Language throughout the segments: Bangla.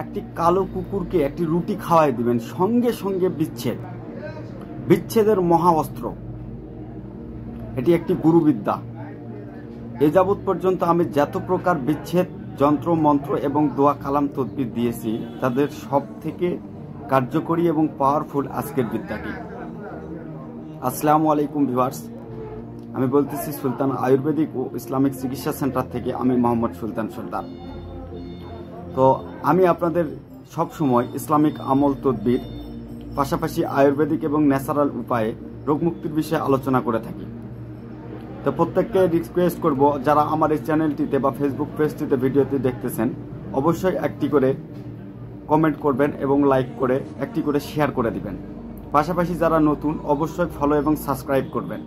একটি কালো কুকুরকে একটি রুটি খাওয়াই দিবেন, সঙ্গে সঙ্গে বিচ্ছেদের মহা অস্ত্র। এটি একটি গুরুবিদ্যা। এ যাবৎ পর্যন্ত আমি যত প্রকার বিচ্ছেদ যন্ত্র মন্ত্র এবং দোয়া কালাম তদবির দিয়েছি, তাদের সব থেকে কার্যকরী এবং পাওয়ারফুল আজকের বিদ্যাটি। আসসালামু আলাইকুম ভিউয়ার্স, আমি বলতেছি সুলতান আয়ুর্বেদিক ও ইসলামিক চিকিৎসা সেন্টার থেকে। আমি মোহাম্মদ সুলতান সর্দার। তো আমি আপনাদের সব সময় ইসলামিক আমল তদবির পাশাপাশি আয়ুর্বেদিক এবং ন্যাচারাল উপায়ে রোগমুক্তির বিষয়ে আলোচনা করে থাকি। তো প্রত্যেককে রিকোয়েস্ট করব, যারা আমার এই চ্যানেলটিতে বা ফেসবুক পেজটিতে ভিডিওটি দেখতেছেন, অবশ্যই একটি করে কমেন্ট করবেন এবং লাইক করে একটি করে শেয়ার করে দিবেন। পাশাপাশি যারা নতুন, অবশ্যই ফলো এবং সাবস্ক্রাইব করবেন,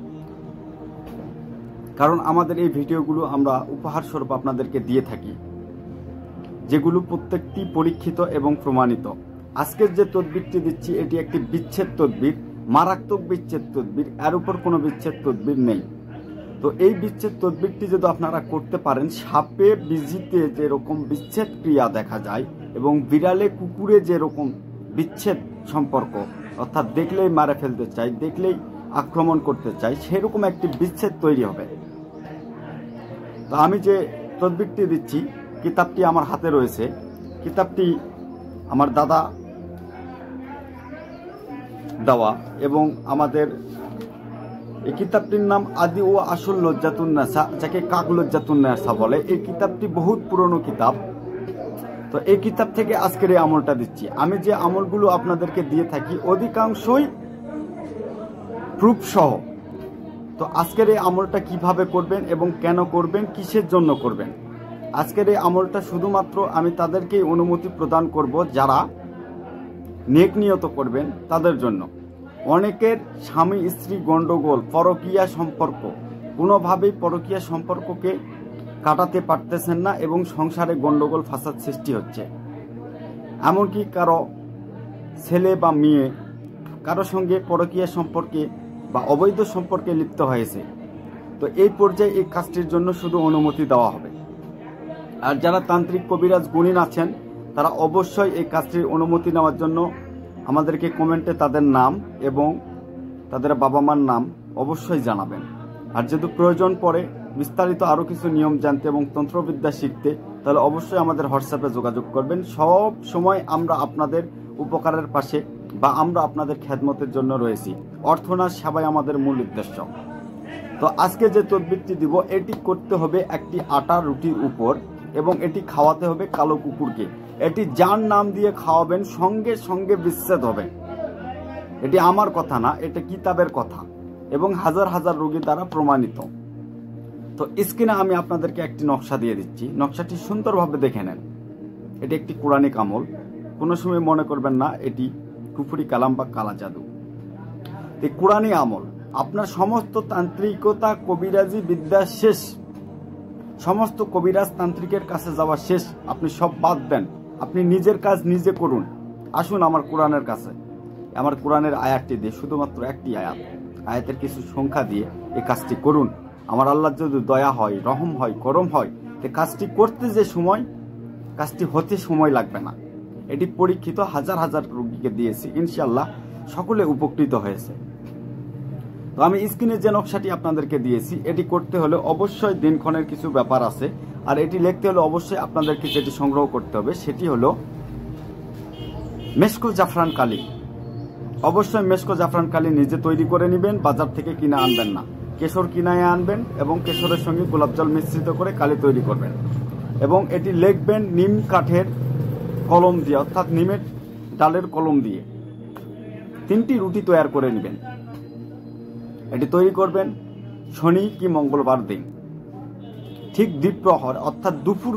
কারণ আমাদের এই ভিডিওগুলো আমরা উপহার স্বরূপ আপনাদেরকে দিয়ে থাকি, যেগুলো প্রত্যেকটি পরীক্ষিত এবং প্রমাণিত। আজকের যে তদবিরটি দিচ্ছি, এটি একটি বিচ্ছেদ তদবির, মারাত্মক বিচ্ছেদ তদবির। এর উপর কোনো বিচ্ছেদ তদবির নেই। তো এই বিচ্ছেদ তদবিরটি যদি আপনারা করতে পারেন, সাপে বিজিতে যেরকম বিচ্ছেদ ক্রিয়া দেখা যায় এবং বিড়ালে কুকুরে যেরকম বিচ্ছেদ সম্পর্ক, অর্থাৎ দেখলেই মারে ফেলতে চাই, দেখলেই আক্রমণ করতে চাই, সেরকম একটি বিচ্ছেদ তৈরি হবে। তো আমি যে তদবিরটি দিচ্ছি, কিতাবটি আমার হাতে রয়েছে। কিতাবটি আমার দাদা দেওয়া এবং আমাদের এই কিতাবটির নাম আদি ও আসল লজ্জাতুন্নেসা, যাকে কাক লজ্জাতুন্নেসা বলে। এই কিতাবটি বহুত পুরনো কিতাব। তো এই কিতাব থেকে আজকের এই আমলটা দিচ্ছি। আমি যে আমলগুলো আপনাদেরকে দিয়ে থাকি, অধিকাংশই প্রুফ সহ। তো আজকের এই আমলটা কিভাবে করবেন এবং কেন করবেন, কিসের জন্য করবেন, আজকের এই আমলটা শুধুমাত্র আমি তাদেরকেই অনুমতি প্রদান করব যারা নেক নিয়ত করবেন, তাদের জন্য। অনেকের স্বামী স্ত্রী গণ্ডগোল, পরকীয়া সম্পর্ক, কোনোভাবেই পরকীয়া সম্পর্ককে কাটাতে পারতেছেন না এবং সংসারে গণ্ডগোল ফাসাদ সৃষ্টি হচ্ছে। এমনকি কারো ছেলে বা মেয়ে কারো সঙ্গে পরকীয়া সম্পর্কে বা অবৈধ সম্পর্কে লিপ্ত হয়েছে। তো এই পর্যায়ে এই কাজটির জন্য শুধু অনুমতি দেওয়া হবে। আর যারা তান্ত্রিক কবিরাজ গুণিন আছেন, তারা অবশ্যই এই কাজটির অনুমতি নেওয়ার জন্য আমাদেরকে কমেন্টে তাদের নাম এবং তাদের বাবা মার নাম অবশ্যই জানাবেন। আর যদি প্রয়োজন পড়ে বিস্তারিত আরও কিছু নিয়ম জানতে এবং তন্ত্রবিদ্যা শিখতে, তাহলে অবশ্যই আমাদের হোয়াটসঅ্যাপে যোগাযোগ করবেন। সব সময় আমরা আপনাদের উপকারের পাশে বা আমরা আপনাদের খেদমতের জন্য রয়েছি। অর্থনাশ সেবাই আমাদের মূল উদ্দেশ্য। তো আজকে যে তদবিরটি দিব, এটি করতে হবে একটি আটা রুটির উপর এবং এটি খাওয়াতে হবে কালো কুকুরকে। এটি যার নাম দিয়ে খাওয়াবেন, সঙ্গে সঙ্গে বিচ্ছেদ হবে। এটি আমার কথা না, এটা কিতাবের কথা এবং হাজার হাজার রোগী দ্বারা প্রমাণিত। তো স্ক্রিনে আমি আপনাদেরকে একটি নকশা দিয়ে দিচ্ছি। নকশাটি সুন্দরভাবে দেখে নেন। এটি একটি কোরআনিক আমল। কোনো সময় মনে করবেন না এটি কুফরি কালাম বা কালা জাদু। এই কোরআনি আমল আপনার সমস্ত তান্ত্রিকতা কবিরাজি বিদ্যা শেষ, সমস্ত কবিরাজ তান্ত্রিকের কাছে যাওয়া শেষ। আপনি সব বাদ দেন, আপনি নিজের কাজ নিজে করুন। আসুন আমার কোরআনের কাছে, আমার কোরআনের আয়াতটি দিয়ে, শুধুমাত্র একটি আয়াতের কিছু সংখ্যা দিয়ে এই কাজটি করুন। আমার আল্লাহ যদি দয়া হয়, রহম হয়, করম হয়, এই কাজটি করতে যে সময়, কাজটি হতে সময় লাগবে না। এটি পরীক্ষিত, হাজার হাজার রোগীকে দিয়েছি, ইনশাআল্লাহ সকলে উপকৃত হয়েছে। তো আমি স্ক্রিনে যে নকশাটি আপনাদেরকে দিয়েছি, এটি করতে হলে অবশ্যই দিনক্ষণের কিছু ব্যাপার আছে। আর এটি লিখতে হলে অবশ্যই আপনাদেরকে যেটি সংগ্রহ করতে হবে, সেটি হলো মেশকো জাফরান কালি। অবশ্যই মেশকো জাফরান কালি নিজে তৈরি করে নেবেন, বাজার থেকে কিনে আনবেন না। কেশর কিনায় আনবেন এবং কেশরের সঙ্গে গোলাপ জল মিশ্রিত করে কালি তৈরি করবেন এবং এটি লিখবেন নিম কাঠের কলম দিয়ে, অর্থাৎ নিমের ডালের কলম দিয়ে 3টি রুটি তৈরি করে নেবেন। এটি তৈরি করবেন শনি কি মঙ্গলবার দিন, ঠিক দ্বিপ্রহর অর্থাৎ দুপুর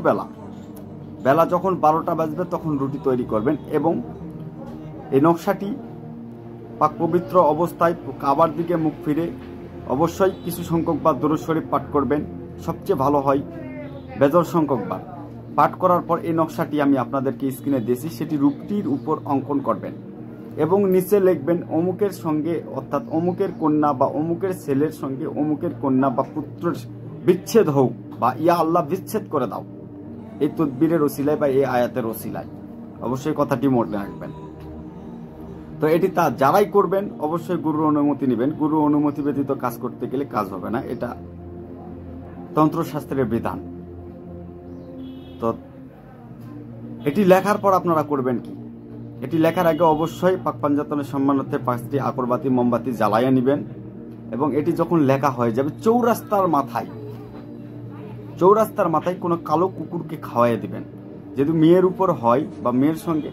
বেলা যখন 12টা বাজবে তখন রুটি তৈরি করবেন এবং এই নকশাটি পাক পবিত্র অবস্থায় কাবার দিকে মুখ ফিরে অবশ্যই কিছু সংখ্যক বার দরুদ শরীফ পাঠ করবেন। সবচেয়ে ভালো হয় বেজর সংখ্যক বার পাঠ করার পর এই নকশাটি আমি আপনাদেরকে স্ক্রিনে দিয়েছি, সেটি রুটির উপর অঙ্কন করবেন এবং নিচে লিখবেন অমুকের সঙ্গে, অর্থাৎ অমুকের কন্যা বা অমুকের ছেলের সঙ্গে অমুকের কন্যা বা পুত্রের বিচ্ছেদ হোক বা ইয়া আল্লাহ বিচ্ছেদ করে দাও, এই তদবিরের ওসিলায় বা এই আয়াতের ওসিলায়। অবশ্যই কথাটি মনে রাখবেন। তো এটি যারাই করবেন অবশ্যই গুরুর অনুমতি নেবেন। গুরুর অনুমতি ব্যতীত কাজ করতে গেলে কাজ হবে না, এটা তন্ত্রশাস্ত্রের বিধান। তো এটি লেখার পর আপনারা করবেন কি, এটি লেখার আগে অবশ্যই পাক পাঞ্জাতনের সম্মানার্থে 5টি আগরবাতি মোমবাতি জ্বালাইয়া নেবেন এবং এটি যখন লেখা হয়ে যাবে চৌরাস্তার মাথায় কোনো কালো কুকুরকে খাওয়াইয়া দিবেন। যদি মেয়ের উপর হয় বা মেয়ের সঙ্গে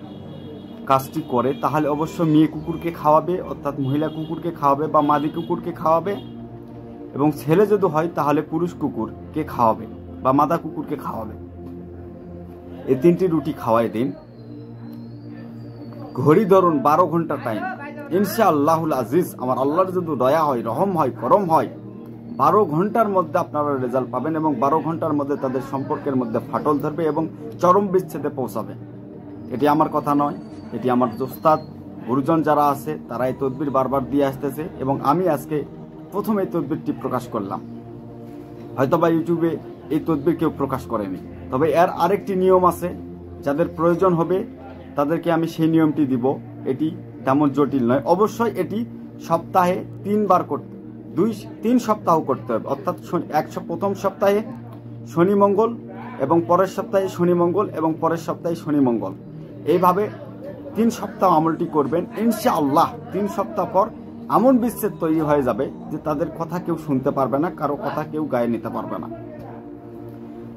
কাজটি করে তাহলে অবশ্য মেয়ে কুকুরকে খাওয়াবে, অর্থাৎ মহিলা কুকুরকে খাওয়াবে বা মাদি কুকুরকে খাওয়াবে, এবং ছেলে যদি হয় তাহলে পুরুষ কুকুরকে খাওয়াবে বা মাদা কুকুরকে খাওয়াবে। এই 3টি রুটি খাওয়াই দিন। ঘড়ি ধরুন 12 ঘন্টা টাইম। ইনশাআল্লাহুল আজিজ, আমার আল্লাহর যদি দয়া হয়, রহম হয়, করম হয়, 12 ঘন্টার মধ্যে আপনারা রেজাল্ট পাবেন এবং 12 ঘন্টার মধ্যে তাদের সম্পর্কের মধ্যে ফাটল ধরবে এবং চরম বিচ্ছেদে পৌঁছাবে। এটি আমার কথা নয়, এটি আমার উস্তাদ গুরুজন যারা আছে তারা এই তদবির বারবার দিয়ে আসতেছে এবং আমি আজকে প্রথম এই তদবিরটি প্রকাশ করলাম। হয়তোবা ইউটিউবে এই তদবির কেউ প্রকাশ করেনি, তবে এর আরেকটি নিয়ম আছে, যাদের প্রয়োজন হবে তাদেরকে আমি সেই নিয়মটি দিব। এটি তেমন জটিল নয়, অবশ্যই এটি সপ্তাহে 3 বার করতে 3 সপ্তাহ করতে হবে, অর্থাৎ প্রথম সপ্তাহে শনি মঙ্গল এবং পরের সপ্তাহে শনি মঙ্গল এবং পরের সপ্তাহে শনি মঙ্গল, এইভাবে 3 সপ্তাহ আমলটি করবেন। ইনশাআল্লাহ 3 সপ্তাহ পর এমন বিচ্ছেদ তৈরি হয়ে যাবে যে তাদের কথা কেউ শুনতে পারবে না, কারো কথা কেউ গায়ে নিতে পারবে না।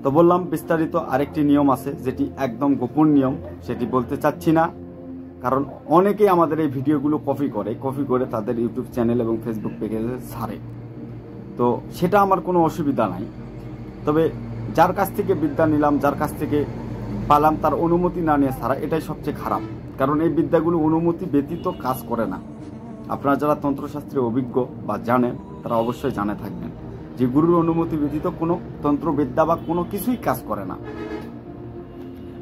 তো বললাম বিস্তারিত আরেকটি নিয়ম আছে যেটি একদম গোপন নিয়ম, সেটি বলতে চাচ্ছি না, কারণ অনেকেই আমাদের এই ভিডিওগুলো কপি করে তাদের ইউটিউব চ্যানেল এবং ফেসবুক পেজে ছাড়ে। তো সেটা আমার কোনো অসুবিধা নাই, তবে যার কাছ থেকে বিদ্যা নিলাম, যার কাছ থেকে পালাম, তার অনুমতি না নিয়ে ছাড়া এটাই সবচেয়ে খারাপ, কারণ এই বিদ্যাগুলো অনুমতি ব্যতীত কাজ করে না। আপনারা যারা তন্ত্রশাস্ত্রে অভিজ্ঞ বা জানেন তারা অবশ্যই জানে থাকবেন যে গুরুর অনুমতি ব্যতীত কোনো তন্ত্রবিদ্যা বা কোনো কিছুই কাজ করে না।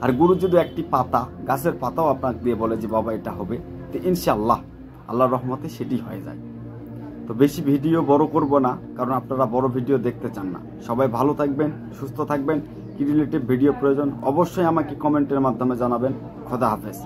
আর গুরু যদি একটি পাতা, গাছের পাতাও আপনাকে দিয়ে বলে যে বাবা এটা হবে, তো ইনশাআল্লাহ আল্লাহর রহমতে সেটি হয়ে যায়। তো বেশি ভিডিও বড় করব না, কারণ আপনারা বড় ভিডিও দেখতে চান না। সবাই ভালো থাকবেন, সুস্থ থাকবেন। কি রিলেটেড ভিডিও প্রয়োজন অবশ্যই আমাকে কমেন্টের মাধ্যমে জানাবেন। খোদা হাফেজ।